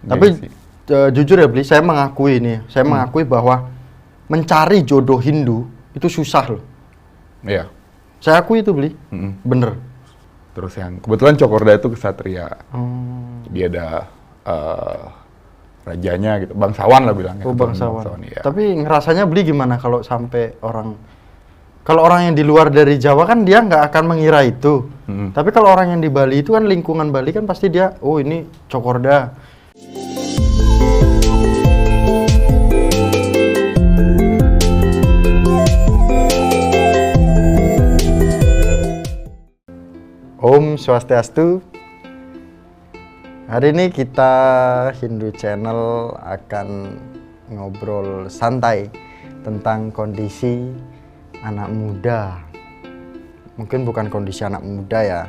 Tapi Gengsi. jujur ya Bli, saya mengakui bahwa mencari jodoh Hindu itu susah loh. Iya. Saya akui itu Bli, bener. Terus yang kebetulan Cokorda itu kesatria. Hmm. Dia ada rajanya gitu, bangsawan lah bilangnya. Oh keturunan bangsawan. iya. Tapi ngerasanya Bli gimana kalau sampai kalau orang yang di luar dari Jawa kan dia nggak akan mengira itu. Tapi kalau orang yang di Bali itu kan lingkungan Bali kan pasti dia, oh ini Cokorda. Om Swastiastu. Hari ini kita Hindu Channel akan ngobrol santai tentang kondisi anak muda. Mungkin bukan kondisi anak muda ya.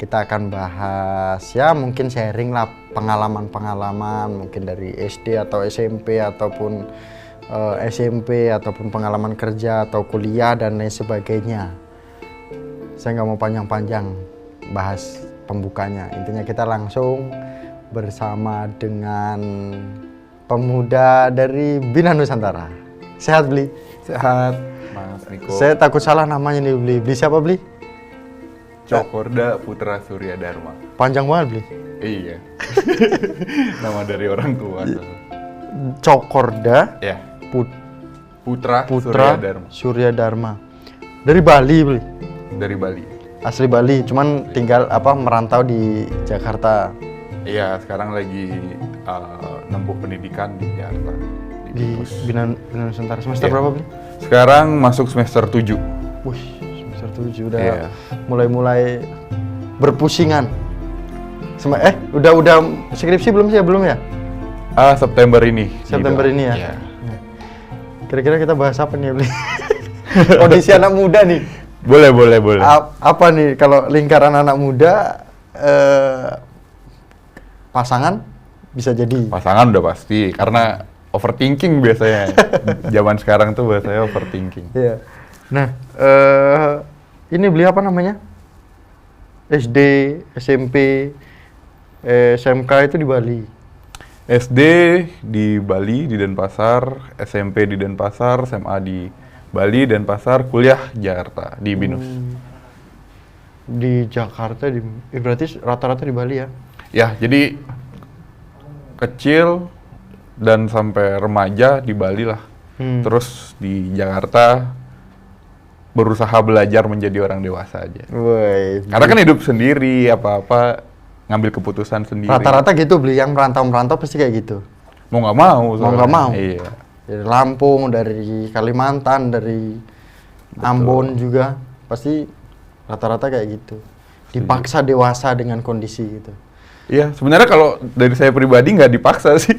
Kita akan bahas ya mungkin sharing lah pengalaman-pengalaman mungkin dari SD atau SMP ataupun SMP ataupun pengalaman kerja atau kuliah dan lain sebagainya. Saya nggak mau panjang-panjang bahas pembukanya. Intinya kita langsung bersama dengan pemuda dari Bina Nusantara. Sehat Bli? Sehat, Mas Niko. Saya takut salah namanya nih Bli. Bli siapa Bli? Cokorda Putra Surya Dharma. Panjang banget Bli. Iya. Nama dari orang tua. Cokorda Ya. Putra Surya Dharma. Surya Dharma. Dari Bali Bli. Dari Bali. Asli Bali, cuman tinggal merantau di Jakarta. Iya, sekarang lagi nempuh pendidikan di Jakarta. Di Bina Nusantara. Semester Iya. berapa Bli? Sekarang masuk semester 7. Wih, semester 7 udah Iya. mulai berpusingan. Udah skripsi belum sih ya? Belum ya? September ini. September ini ya? Iya. Kira-kira kita bahas apa nih, Bli? Kondisi anak muda nih. Boleh. Apa nih kalau lingkaran anak muda pasangan bisa jadi? Pasangan udah pasti, karena overthinking biasanya. Zaman sekarang tuh bahasanya overthinking. Iya. Nah, ini Bli apa namanya? SD, SMP, SMK itu di Bali. SD di Bali, di Denpasar, SMP di Denpasar, SMA di Bali, Denpasar, kuliah Jakarta, di BINUS. Di Jakarta, berarti rata-rata di Bali ya? Ya, jadi kecil dan sampai remaja di Bali lah. Terus di Jakarta berusaha belajar menjadi orang dewasa aja. Woi. Karena kan hidup sendiri, apa-apa ngambil keputusan sendiri. Rata-rata gitu Bli, yang merantau pasti kayak gitu. Mau nggak mau. Mau nggak mau. Iya. Dari Lampung, dari Kalimantan, dari Ambon juga pasti rata-rata kayak gitu. Dipaksa dewasa dengan kondisi gitu. Iya, sebenarnya kalau dari saya pribadi nggak dipaksa sih.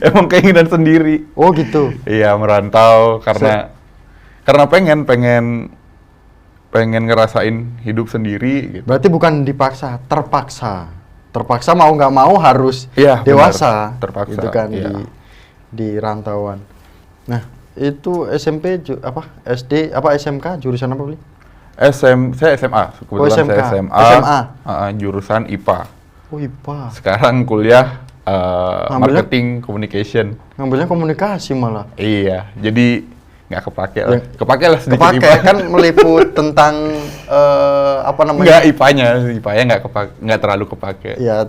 Emang keinginan sendiri. Oh gitu. Iya, merantau karena pengen ngerasain hidup sendiri gitu. Berarti bukan dipaksa, terpaksa. Terpaksa mau nggak mau harus Iya, dewasa. benar. Terpaksa, gitu kan iya. di rantauan. Nah, itu SMP SD SMK jurusan apa Bli? Saya SMA, kebetulan SMK. saya SMA. SMA. Jurusan IPA. Oh IPA. Sekarang kuliah Ngambilnya? marketing communication. Ngambilnya komunikasi malah. Iya, jadi nggak kepake lah. Kepake lah sedikit Kepake IPA. kan meliput tentang Nggak IPA-nya nggak terlalu kepake. Ya,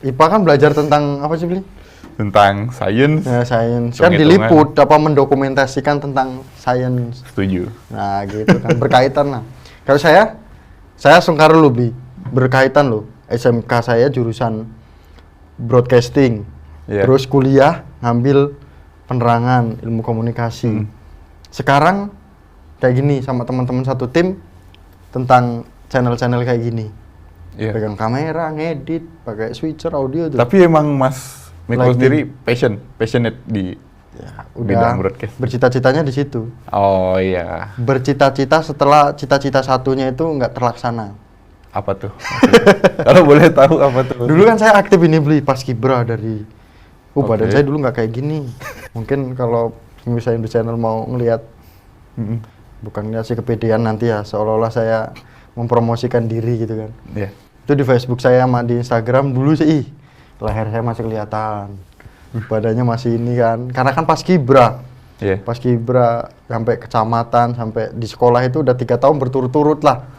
IPA kan belajar tentang apa sih Bli? Tentang sains. Ya, sains. Kan Hitung-hitungan. diliput mendokumentasikan tentang sains. Setuju. Nah, gitu kan berkaitan lah. Kalau saya sungkar dulu Bi, berkaitan loh. SMK saya jurusan broadcasting. Iya. Terus kuliah ngambil penerangan ilmu komunikasi. Sekarang kayak gini sama teman-teman satu tim tentang channel-channel kayak gini. Iya. Pegang kamera, ngedit, pakai switcher audio tuh. Tapi emang Mas Miko Lagi. sendiri passionate di Ya, bidang udah broadcast. bercita-citanya di situ. Oh iya. Bercita-cita setelah cita-cita satunya itu nggak terlaksana. Apa tuh? Kalau boleh tahu apa tuh? Dulu kan saya aktif ini Bli pas kibra dari badan Oke. saya dulu nggak kayak gini. Mungkin kalau misalnya di channel mau ngelihat bukannya sih kepedean nanti ya seolah-olah saya mempromosikan diri gitu kan. Iya. Itu di Facebook saya sama di Instagram dulu sih leher saya masih kelihatan, badannya masih ini kan, karena kan pas kibra. Pas kibra sampai kecamatan, sampai di sekolah itu udah 3 tahun berturut-turut lah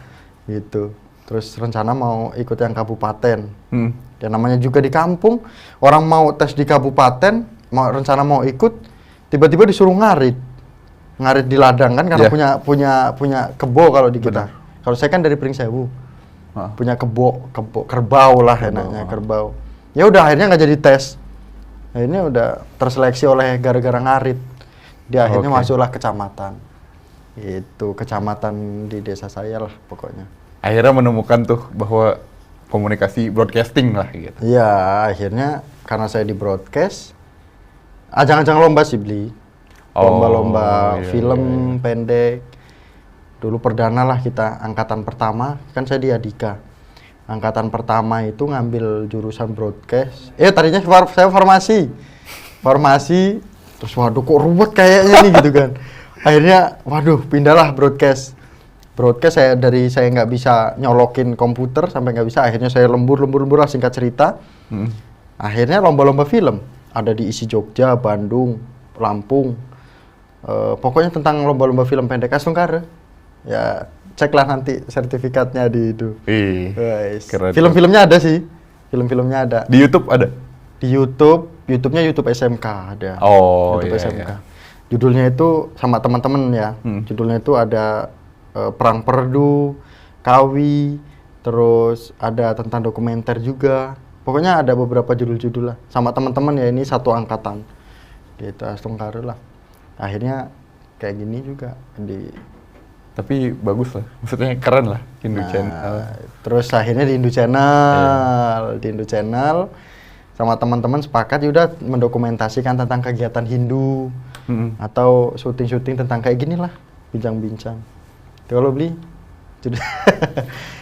gitu. Terus rencana mau ikut yang kabupaten. Dan namanya juga di kampung, orang mau tes di kabupaten, rencana mau ikut, tiba-tiba disuruh ngarit di ladang kan, karena punya kebo kalau di kita. Kalau saya kan dari Pringsewu, punya kebo kerbau lah enaknya, kerbau. Ya udah akhirnya nggak jadi tes. Akhirnya udah terseleksi oleh gara-gara ngarit. Dia akhirnya masuklah kecamatan. Itu kecamatan di desa saya lah pokoknya. Akhirnya menemukan tuh bahwa komunikasi broadcasting lah gitu. Iya, akhirnya karena saya di broadcast, ajang-ajang lomba sih beli. Lomba-lomba film pendek. Dulu perdana lah kita, angkatan pertama, kan saya di Adika. Angkatan pertama itu ngambil jurusan broadcast. Tadinya saya formasi, terus waduh kok ruwet kayaknya nih gitu kan. Akhirnya waduh pindahlah broadcast saya nggak bisa nyolokin komputer sampai nggak bisa, akhirnya saya lembur lah singkat cerita. Akhirnya lomba-lomba film ada di isi Jogja, Bandung, Lampung, pokoknya tentang lomba-lomba film pendek Astungkara. Ya ceklah nanti sertifikatnya di itu. Film-filmnya ada sih, film-filmnya ada. Di YouTube ada? Di YouTube-nya YouTube SMK ada. YouTube SMK. Iya. Judulnya itu sama teman-teman ya. Judulnya itu ada Perang Perdu, Kawi, terus ada tentang dokumenter juga. Pokoknya ada beberapa judul-judul lah. Sama teman-teman ya, ini satu angkatan. Gitu, Astungkara lah. Akhirnya kayak gini juga Tapi bagus lah, maksudnya keren lah Hindu Channel. Terus akhirnya di Hindu Channel, di Hindu Channel sama teman-teman sepakat ya udah mendokumentasikan tentang kegiatan Hindu atau syuting-syuting tentang kayak gini lah, bincang-bincang. Kalau beli,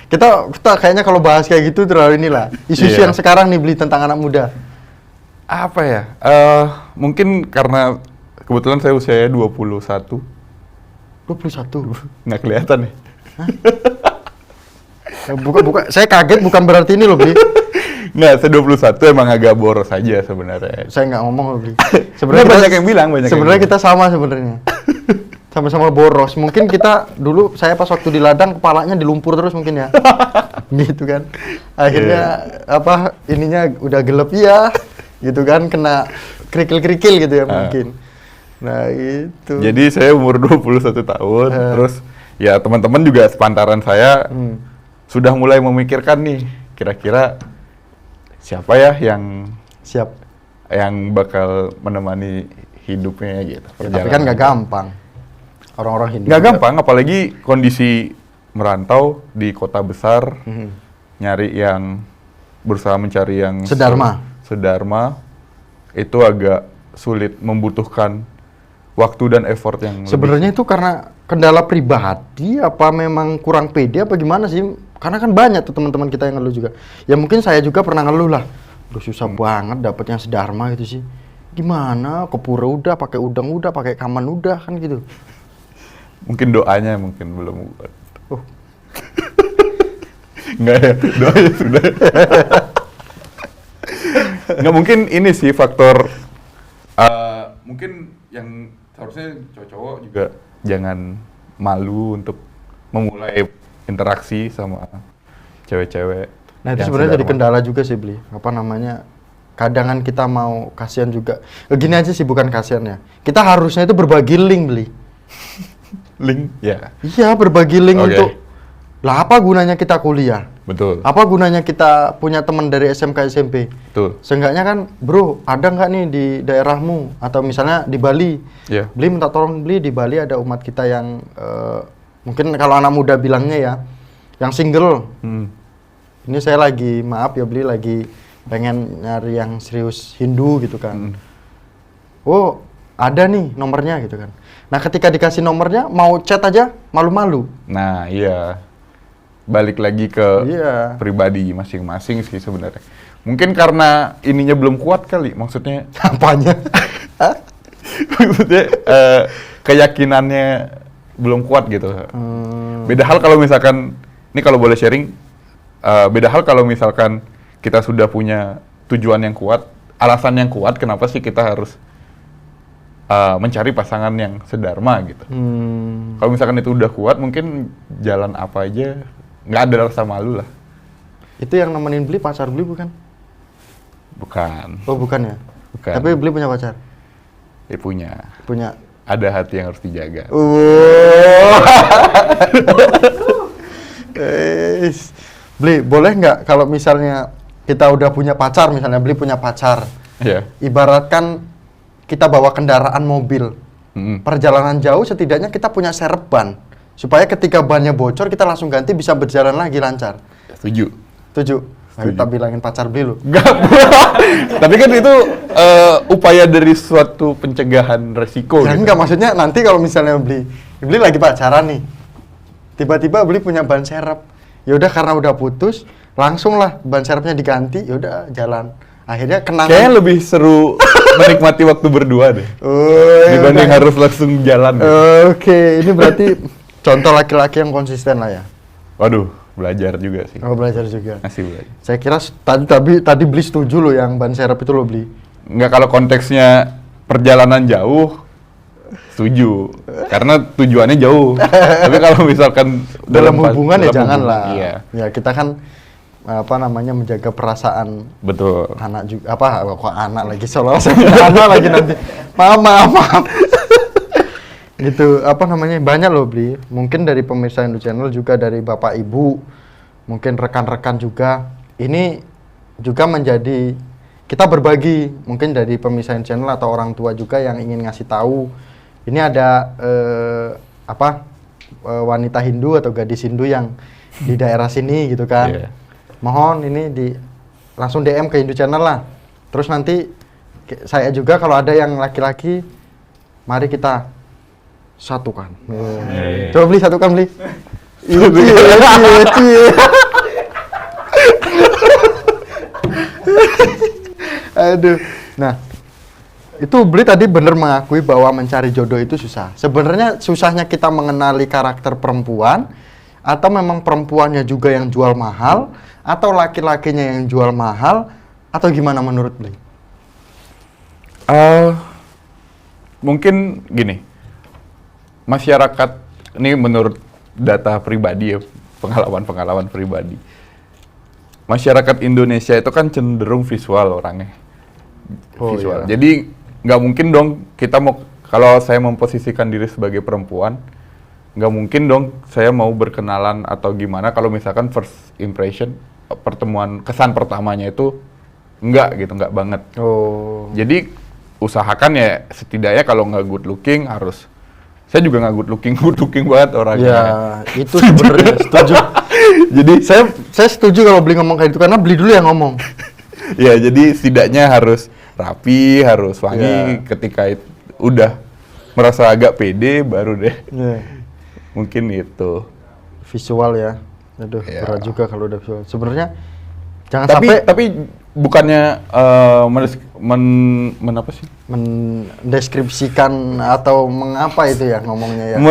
kita kayaknya kalau bahas kayak gitu terlalu inilah isu-isu yang sekarang nih beli tentang anak muda. Apa ya? Mungkin karena kebetulan saya usianya 21. 21? Nggak kelihatan nih. Bukan, saya kaget bukan berarti ini loh beli. Nggak, saya 21 emang agak boros aja sebenarnya. Saya nggak ngomong loh beli. Sebenarnya banyak yang bilang. Sebenarnya kita sama sebenarnya. Sama-sama boros. Mungkin kita dulu, saya pas waktu di ladang kepalanya di lumpur terus mungkin ya. Gitu kan. Akhirnya ininya udah gelap ya. Gitu kan, kena kerikil-kerikil gitu ya mungkin. Nah itu. Jadi saya umur 21 tahun, terus ya teman-teman juga sepantaran saya sudah mulai memikirkan nih, kira-kira siapa ya yang bakal menemani hidupnya gitu. Ya, tapi kan nggak gampang. Orang-orang Hindu. Nggak gampang, apalagi kondisi merantau di kota besar, berusaha mencari yang sedarma, itu agak sulit, membutuhkan waktu dan effort yang sebenarnya itu karena kendala pribadi apa memang kurang pede apa gimana sih? Karena kan banyak tuh teman-teman kita yang ngeluh juga. Ya mungkin saya juga pernah ngeluh lah. Udah susah banget dapet yang sedarma gitu sih. Gimana? Ke pura udah, pakai udang udah, pakai kaman udah kan gitu. Mungkin doanya belum. Enggak ya, doanya sudah. Nggak, mungkin ini sih faktor mungkin yang seharusnya cowok-cowok juga jangan malu untuk memulai interaksi sama cewek-cewek. Nah itu sebenarnya jadi kendala juga sih beli. Kadangan kita mau kasihan juga. Gini aja sih, bukan kasihan ya. Kita harusnya itu berbagi link beli. Link? Ya. Iya, berbagi link untuk. Lah apa gunanya kita kuliah? Betul. Apa gunanya kita punya teman dari SMK SMP? Betul. Seenggaknya kan, bro, ada nggak nih di daerahmu? Atau misalnya di Bali, beli minta tolong beli di Bali ada umat kita yang mungkin kalau anak muda bilangnya ya, yang single. Ini saya lagi, maaf ya beli, lagi pengen nyari yang serius Hindu gitu kan. Oh, ada nih nomornya gitu kan. Nah ketika dikasih nomornya, mau chat aja malu-malu. Nah iya. Balik lagi ke pribadi masing-masing sih sebenarnya. Mungkin karena ininya belum kuat kali, maksudnya. Apanya? Maksudnya keyakinannya belum kuat gitu. Beda hal kalau misalkan, ini kalau boleh sharing, beda hal kalau misalkan kita sudah punya tujuan yang kuat, alasan yang kuat kenapa sih kita harus mencari pasangan yang sedharma gitu. Kalau misalkan itu udah kuat, mungkin jalan apa aja nggak ada rasa malu lah. Itu yang nemenin Beli, pacar Beli bukan? Bukan. Oh bukan ya? Bukan. Tapi Beli punya pacar? Ya punya. Punya. Ada hati yang harus dijaga. Beli, boleh nggak kalau misalnya kita udah punya pacar, misalnya Beli punya pacar, Iya. ibaratkan kita bawa kendaraan mobil, perjalanan jauh setidaknya kita punya serep ban, supaya ketika bannya bocor kita langsung ganti bisa berjalan lagi lancar. Setuju. Setuju? Ayo kita bilangin pacar Beli lu. Enggak. Tapi kan itu upaya dari suatu pencegahan resiko. Ya gitu. enggak, maksudnya nanti kalau misalnya Beli lagi pacaran nih, tiba-tiba Beli punya ban serep, ya udah karena udah putus, langsung lah ban serepnya diganti, ya udah jalan. Akhirnya kenangan. Kayaknya lebih seru menikmati waktu berdua deh. Dibanding harus langsung jalan. Gitu. Oke, ini berarti contoh laki-laki yang konsisten lah ya. Waduh, belajar juga sih. Oh, belajar juga. Masih belajar. Saya kira tadi Beli setuju loh yang ban serep itu lo Beli. Enggak, kalau konteksnya perjalanan jauh, setuju. Karena tujuannya jauh. Tapi kalau misalkan Dalam hubungan ya jangan lah. Iya. Ya kita kan menjaga perasaan Betul. anak juga, kok anak lagi seolah anak lagi nanti. Maaf. Gitu, banyak loh Beli. Mungkin dari pemirsa Hindu Channel juga dari Bapak Ibu, mungkin rekan-rekan juga. Ini juga menjadi kita berbagi, mungkin dari pemirsa Hindu Channel atau orang tua juga yang ingin ngasih tahu. Ini ada wanita Hindu atau gadis Hindu yang di daerah sini gitu kan. Yeah. Mohon ini langsung DM ke Hindu Channel lah. Terus nanti saya juga kalau ada yang laki-laki, mari kita satukan. Coba Beli satukan Beli. Aduh. Nah, itu Beli tadi bener mengakui bahwa mencari jodoh itu susah. Sebenarnya susahnya kita mengenali karakter perempuan, atau memang perempuannya juga yang jual mahal, atau laki-lakinya yang jual mahal, atau gimana menurut Beli? Mungkin gini, masyarakat ini menurut data pribadi ya, pengalaman pribadi. Masyarakat Indonesia itu kan cenderung visual orangnya. Visual. Iya. Jadi nggak mungkin dong kalau saya memposisikan diri sebagai perempuan, nggak mungkin dong saya mau berkenalan atau gimana kalau misalkan first impression, kesan pertamanya itu nggak banget. Jadi usahakan ya setidaknya kalau nggak good looking harus, saya juga nggak good looking banget orangnya. Ya itu sebenarnya setuju. Jadi saya setuju kalau Beli ngomong kayak gitu karena Beli dulu yang ngomong. Ya jadi setidaknya harus rapi, harus wangi. Ketika udah merasa agak pede baru deh. Mungkin itu. Visual ya. Aduh, berat juga kalau udah visual. Sebenarnya jangan tapi bukannya mendeskripsikan atau mengapa itu ya ngomongnya ya.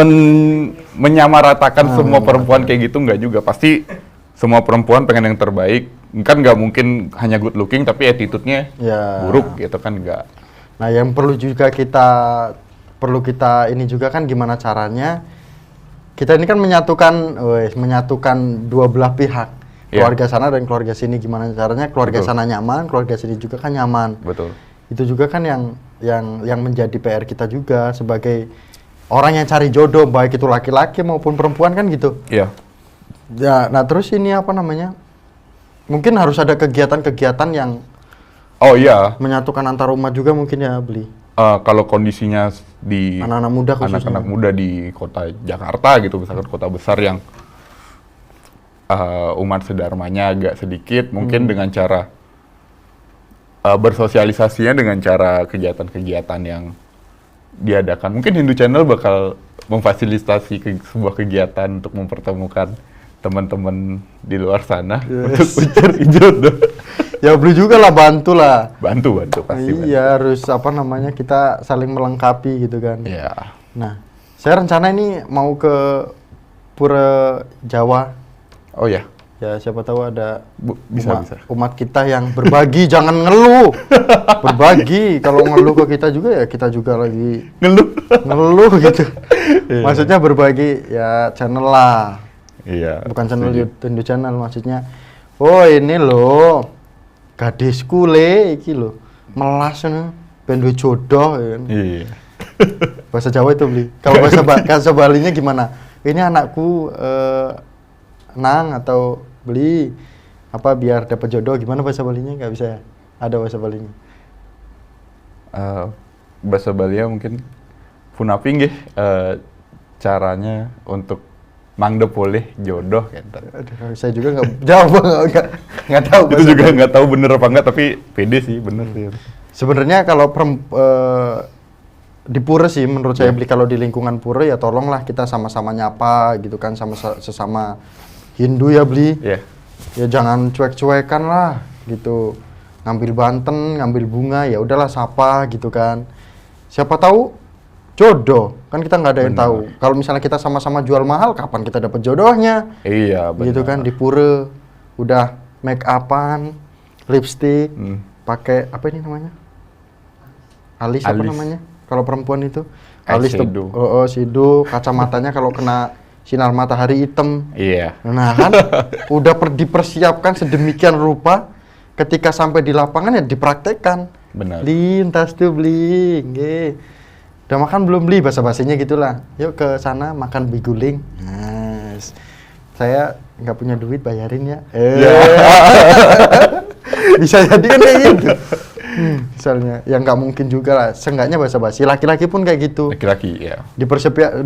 Menyamaratakan semua perempuan kayak gitu nggak juga. Pasti semua perempuan pengen yang terbaik. Kan nggak mungkin hanya good looking tapi attitude-nya buruk gitu kan nggak. Nah, yang perlu kita ini juga kan gimana caranya kita ini kan menyatukan dua belah pihak. Keluarga sana dan keluarga sini, gimana caranya keluarga sana nyaman, keluarga sini juga kan nyaman. Betul. Itu juga kan yang menjadi PR kita juga sebagai orang yang cari jodoh, baik itu laki-laki maupun perempuan kan gitu. Iya. Ya, nah terus ini mungkin harus ada kegiatan-kegiatan yang menyatukan antar umat juga mungkin ya Beli. Kalau kondisinya di anak-anak muda khususnya. Anak-anak muda di kota Jakarta gitu, misalkan kota besar yang umat sedharmanya agak sedikit, mungkin dengan cara bersosialisasinya dengan cara kegiatan-kegiatan yang diadakan. Mungkin Hindu Channel bakal memfasilitasi sebuah kegiatan untuk mempertemukan teman-teman di luar sana untuk mencari jodoh. Ya Beli juga lah, bantu pasti. Iya, harus kita saling melengkapi gitu kan. Iya. Nah, saya rencana ini mau ke Pura Jawa. Oh ya. Ya siapa tahu ada Bisa. umat kita yang berbagi, jangan ngeluh. Berbagi, kalau ngeluh ke kita juga ya kita juga lagi ngeluh gitu. Iya. Maksudnya berbagi ya channel lah. Iya. Bukan channel setuju. YouTube channel, maksudnya oh ini loh gadisku iki loh melas nih ben duwe jodoh ya. Iya. Bahasa Jawa itu beli. Kalau bahasa Balinya gimana? Ini anakku nang atau beli apa biar dapat jodoh, gimana bahasa Balinya? Nggak bisa ya? Ada bahasa Balinya. Bahasa Bali mungkin punapi nggih caranya untuk mangdep boleh jodoh gitu. Aduh, saya juga nggak jawab, nggak tahu. Itu juga nggak tahu bener apa enggak, tapi pede sih bener sih. Sebenarnya kalau di pura sih menurut saya beli, kalau di lingkungan pura ya tolonglah kita sama-sama nyapa gitu kan, sama sesama Hindu ya beli. Iya. Ya jangan cuek-cuekan lah gitu. Ngambil banten, ngambil bunga, ya udahlah sapa gitu kan. Siapa tahu jodoh, kan kita nggak ada yang Benar. tahu. Kalau misalnya kita sama-sama jual mahal, kapan kita dapat jodohnya? Iya, benar. Gitu kan, di pura udah make upan, lipstick, pakai apa ini namanya? Alis apa Alis. namanya? Kalau perempuan itu Eyeshadow. shadow, kacamatanya kalau kena sinar matahari hitam. Iya. Nah kan, udah dipersiapkan sedemikian rupa, ketika sampai di lapangan ya dipraktekkan. Benar. Lintas tuh beli, nggih. Udah makan belum beli, bahasa-bahasanya gitulah. Yuk ke sana makan biguling. Nah, saya nggak punya duit, bayarin ya. Bisa jadi kan kayak gitu. Misalnya, ya nggak mungkin juga lah. Seenggaknya basa-basi. Laki-laki pun kayak gitu. Laki-laki, ya.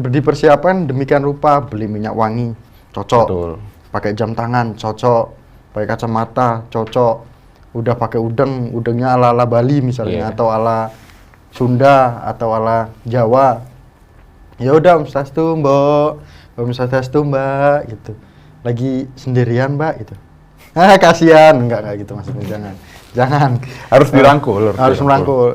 Dipersiapkan demikian rupa, beli minyak wangi, cocok. Betul. Pakai jam tangan, cocok. Pakai kacamata, cocok. Udah pakai udengnya ala-ala Bali misalnya, Iya. atau ala Sunda, atau ala Jawa. Ya udah, Om Swastiastu, Mbak. Om Swastiastu, Mbak, gitu. Lagi sendirian, Mbak, gitu. Kasihan, enggak gitu maksudnya, jangan. Harus dirangkul. Harus merangkul.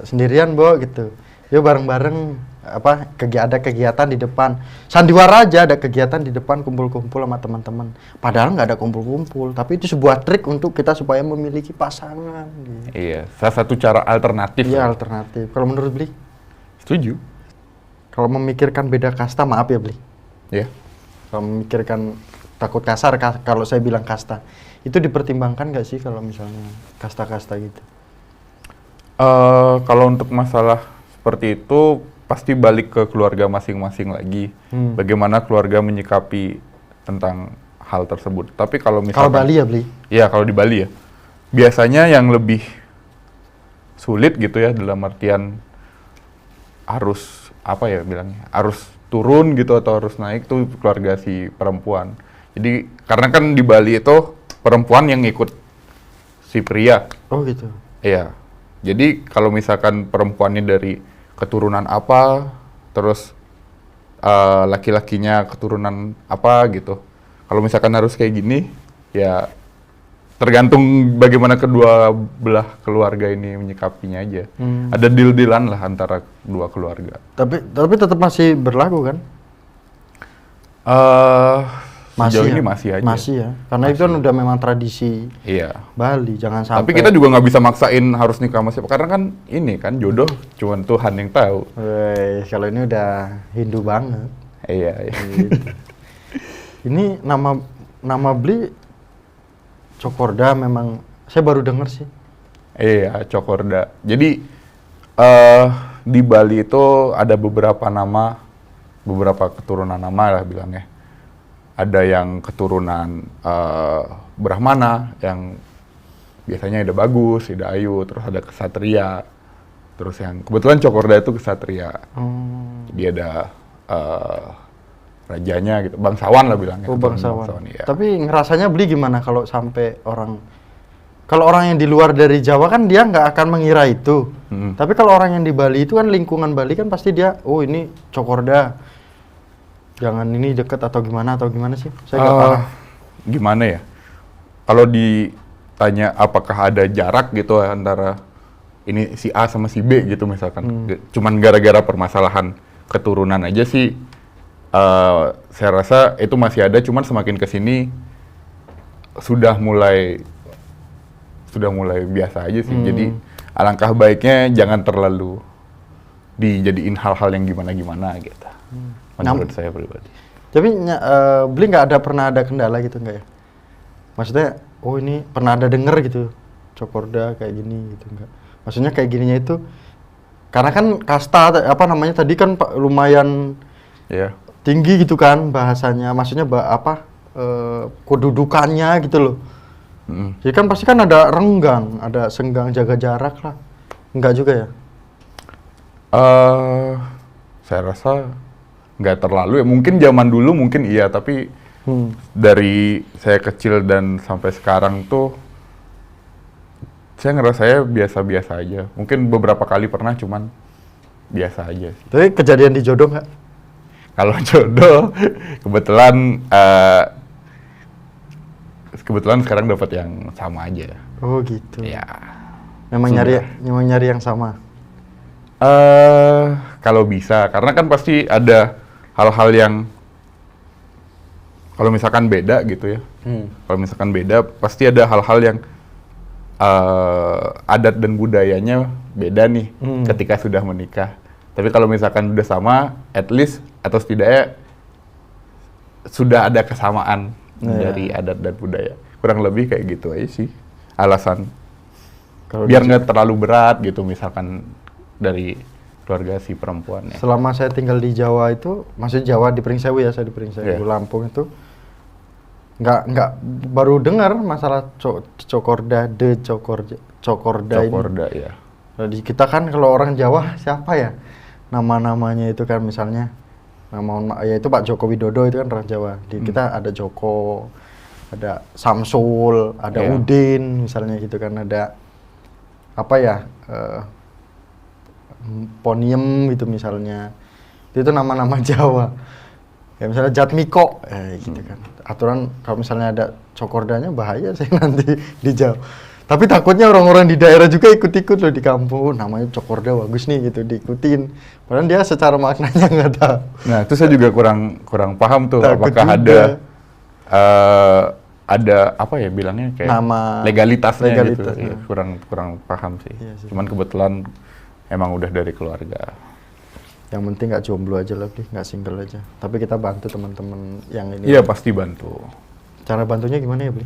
Sendirian, Mbak, gitu. Yuk bareng-bareng ada kegiatan di depan. Sandiwara aja ada kegiatan di depan, kumpul-kumpul sama teman-teman. Padahal nggak ada kumpul-kumpul, tapi itu sebuah trik untuk kita supaya memiliki pasangan. Gitu. Iya, salah satu cara alternatif. Iya, alternatif. Kalau menurut Bli? Setuju. Kalau memikirkan beda kasta, maaf ya Bli. Iya. Kalau memikirkan takut kasar, kalau saya bilang kasta, itu dipertimbangkan nggak sih kalau misalnya kasta-kasta gitu? Kalau untuk masalah seperti itu, pasti balik ke keluarga masing-masing lagi. Bagaimana keluarga menyikapi tentang hal tersebut. Tapi kalau misalkan... Kalau Bali ya Bli? Iya, kalau di Bali ya. Biasanya yang lebih sulit gitu ya, dalam artian harus, apa ya bilangnya, harus turun gitu atau harus naik tuh keluarga si perempuan. Jadi, karena kan di Bali itu perempuan yang ngikut si pria. Oh gitu? Iya. Jadi, kalau misalkan perempuannya dari keturunan apa, terus laki-lakinya keturunan apa gitu. Kalau misalkan harus kayak gini, ya tergantung bagaimana kedua belah keluarga ini menyikapinya aja. Ada deal-dealan lah antara dua keluarga. Tapi tetap masih berlaku kan? Sejauh ini masih aja. Masih ya, karena itu kan udah memang tradisi Iya. Bali, jangan sampai. Tapi kita juga nggak bisa maksain harus nikah sama siapa, karena kan ini kan jodoh cuman Tuhan yang tahu. Weh, kalau ini udah Hindu banget. Iya. Gitu. Ini nama Bli Cokorda, memang saya baru denger sih. Iya, Cokorda. Jadi di Bali itu ada beberapa nama, beberapa keturunan nama lah bilangnya. Ada yang keturunan Brahmana, yang biasanya ada bagus, ada ayu, terus ada kesatria. Terus yang kebetulan Cokorda itu kesatria. Dia ada rajanya gitu, bangsawan lah bilangnya. Oh, bangsawan. Iya. Tapi ngerasanya Bli gimana kalau sampai kalau orang yang di luar dari Jawa kan dia nggak akan mengira itu. Tapi kalau orang yang di Bali itu kan lingkungan Bali kan pasti dia, oh ini Cokorda. Jangan ini deket atau gimana sih? Saya nggak paham. Gimana ya? Kalau ditanya apakah ada jarak gitu antara ini si A sama si B gitu misalkan, cuman gara-gara permasalahan keturunan aja sih, saya rasa itu masih ada. Cuman semakin kesini sudah mulai biasa aja sih. Jadi alangkah baiknya jangan terlalu dijadiin hal-hal yang gimana-gimana gitu. Menurut saya pribadi. Tapi beli nggak pernah ada kendala gitu nggak ya? Maksudnya, oh ini pernah ada denger gitu, Cokorda kayak gini gitu nggak? Maksudnya kayak gininya itu, karena kan kasta apa namanya tadi kan lumayan tinggi gitu kan bahasanya, maksudnya kedudukannya gitu loh. Jadi kan pasti kan ada renggang, ada senggang, jaga jarak lah. Enggak juga ya? Saya rasa nggak terlalu ya. Mungkin zaman dulu mungkin iya, tapi dari saya kecil dan sampai sekarang tuh saya ngerasa saya biasa-biasa aja. Mungkin beberapa kali pernah, cuman biasa aja sih. Tapi kejadian di jodoh nggak? Kalau jodoh, kebetulan sekarang dapat yang sama aja. Oh gitu. Ya. Memang nyari yang sama. Kalau bisa, karena kan pasti ada hal-hal yang kalau misalkan beda gitu ya. Kalau misalkan beda, pasti ada hal-hal yang adat dan budayanya beda nih ketika sudah menikah. Tapi kalau misalkan udah sama, at least atau setidaknya sudah ada kesamaan dari adat dan budaya. Kurang lebih kayak gitu aja sih alasan. Biar nggak terlalu berat gitu misalkan dari keluarga si perempuan ya. Selama saya tinggal di Jawa itu, maksudnya Jawa di Pringsewu ya, saya di Pringsewu, Lampung itu nggak baru dengar masalah Cokorda ini. Cokorda ya. Nah, di kita kan kalau orang Jawa siapa ya nama-namanya itu kan, misalnya ya itu Pak Joko Widodo itu kan orang Jawa. Di kita ada Joko, ada Samsul, ada Udin misalnya gitu kan, ada apa ya Poniem gitu misalnya. Itu nama-nama Jawa. Ya misalnya Jatmiko gitu kan. Aturan kalau misalnya ada Cokordanya bahaya sih nanti di Jawa. Tapi takutnya orang-orang di daerah juga ikut-ikut loh di kampung. Namanya Cokorda bagus nih gitu, diikutin. Padahal dia secara maknanya nggak tahu. Nah itu saya juga kurang paham tuh. Takut apakah juga. ada apa ya bilangnya kayak Nama legalitasnya gitu. legalitas, Ya, kurang paham sih. Iya sih. Cuman kebetulan emang udah dari keluarga. Yang penting nggak jomblo aja lah, nggak single aja. Tapi kita bantu teman-teman yang ini. Iya pasti bantu. Cara bantunya gimana ya, Bli?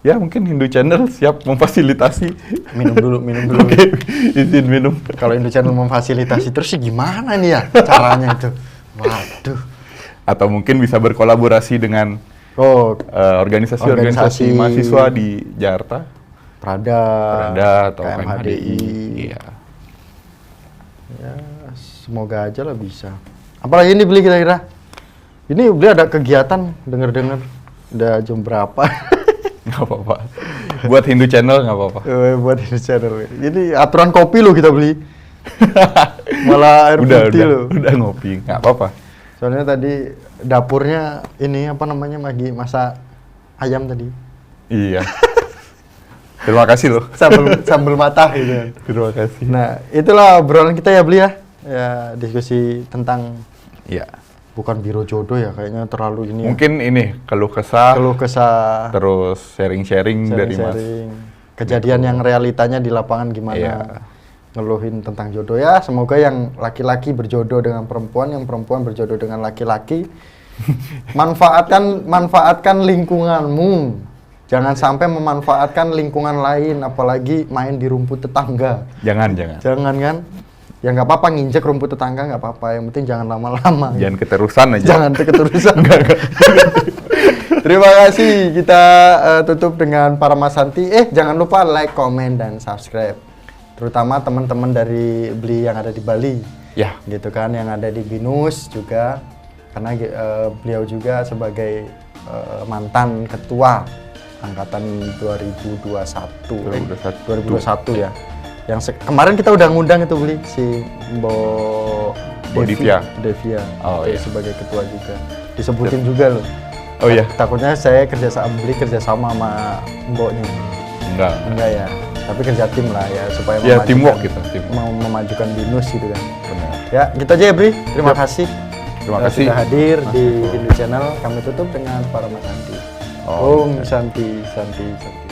Ya mungkin Hindu Channel siap memfasilitasi. Minum dulu. Oke, izin minum. Kalau Hindu Channel memfasilitasi terus sih gimana nih ya caranya itu? Waduh. Atau mungkin bisa berkolaborasi dengan organisasi mahasiswa di Jakarta. Prada atau KMHDI. Iya. Ya, semoga aja lah bisa. Apalagi ini Beli kira-kira? Ini Beli ada kegiatan, denger-denger. Udah jam berapa? Nggak apa-apa. Buat Hindu Channel nggak apa-apa. Buat Hindu Channel. Jadi aturan kopi lo kita beli. Malah air putih lo. Udah ngopi, nggak apa-apa. Soalnya tadi dapurnya ini apa namanya lagi masak ayam tadi. Iya. Terima kasih loh. Sambal matah gitu. Terima kasih. Nah, itulah obrolan kita ya Beli ya. Ya, diskusi tentang bukan biro jodoh ya, kayaknya terlalu ini. Mungkin ini keluh kesah. Terus sharing-sharing dari Mas. Kejadian yang realitanya di lapangan gimana. Iya. Ngeluhin tentang jodoh ya. Semoga yang laki-laki berjodoh dengan perempuan, yang perempuan berjodoh dengan laki-laki. manfaatkan lingkunganmu. Jangan sampai memanfaatkan lingkungan lain, apalagi main di rumput tetangga. Jangan kan? Ya nggak apa-apa nginjek rumput tetangga, nggak apa-apa. Yang penting jangan lama-lama. Jangan keterusan aja. Jangan keterusan. Terima kasih. Kita tutup dengan Paramasanti. Jangan lupa like, comment, dan subscribe. Terutama teman-teman dari Beli yang ada di Bali. Ya. Gitu kan, yang ada di Binus juga. Karena beliau juga sebagai mantan ketua angkatan 2021 ya. Yang kemarin kita udah ngundang itu Beli si Mbok Devia. Sebagai ketua juga. Disebutin juga loh. Oh iya. Takutnya saya kerjasama sama Mboknya. Enggak ya. Tapi kerja tim lah ya supaya teamwork kita. Memajukan Binus gitu kan. Benar. Ya, gitu aja ya Bri. Terima kasih. Terima kasih sudah hadir di Hindu Channel. Kami tutup dengan Paramasanti. Oh, Santi, Santi, Santi.